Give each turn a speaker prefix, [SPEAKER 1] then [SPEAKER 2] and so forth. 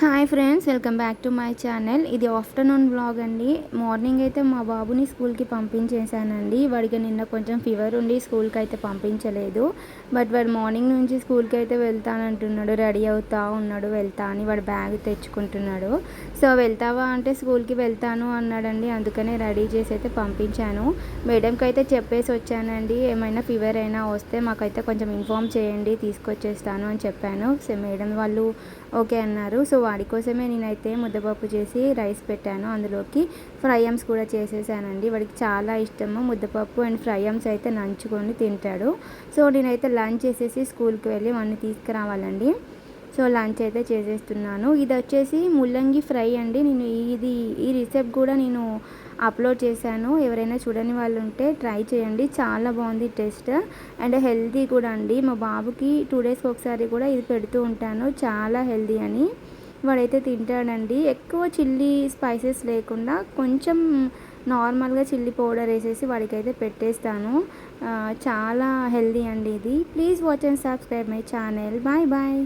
[SPEAKER 1] Hi friends, welcome back to my channel. ఇది afternoon vlog అండి. Morning అయితే మా బాబుని స్కూల్కి పంపించేశానండి. వాడికి నిన్న కొంచెం ఫీవర్ ఉండి స్కూల్కి అయితే పంపించలేదు. బట్ వాడు మార్నింగ్ నుంచి స్కూల్కి అయితే వెళ్తానంటున్నాడు. రెడీ అవుతా ఉన్నాడు, వెళ్తా అని. వాడు బ్యాగ్ తెచ్చుకుంటున్నాడు. సో వెళ్తావా అంటే స్కూల్కి వెళ్తాను అన్నాడండి. అందుకనే రెడీ చేసి అయితే పంపించాను. మేడంకి అయితే చెప్పేసి వచ్చానండి, ఏమైనా ఫీవర్ అయినా వస్తే మాకైతే కొంచెం ఇన్ఫామ్ చేయండి, తీసుకొచ్చేస్తాను అని చెప్పాను. సో మేడం వాళ్ళు ఓకే అన్నారు. సో వాడి కోసమే నేనైతే ముద్దపప్పు చేసి రైస్ పెట్టాను. అందులోకి ఫ్రైయమ్స్ కూడా చేసేసానండి. వాడికి చాలా ఇష్టము ముద్దపప్పు అండ్ ఫ్రైయమ్స్ అయితే నంచుకొని తింటాడు. సో నేనైతే లంచ్ చేసేసి స్కూల్కి వెళ్ళి వాడిని తీసుకురావాలండి. సో లంచ్ అయితే చేసేస్తున్నాను. ఇది వచ్చేసి ముల్లంగి ఫ్రై అండి. నేను ఈ రిసెప్ట్ కూడా నేను అప్లోడ్ చేశాను. ఎవరైనా చూడని వాళ్ళు ఉంటే ట్రై చేయండి, చాలా బాగుంది టేస్ట్ అండ్ హెల్తీ కూడా అండి. మా బాబుకి 2 డేస్కి ఒకసారి కూడా ఇది పెడుతూ ఉంటాను, చాలా హెల్తీ అని. వాడైతే తింటాడండి. ఎక్కువ చిల్లీ స్పైసెస్ లేకుండా కొంచెం నార్మల్గా చిల్లీ పౌడర్ వేసేసి వాడికైతే పెట్టేస్తాను. చాలా హెల్తీ అండి ఇది. Please watch and subscribe my channel. Bye bye.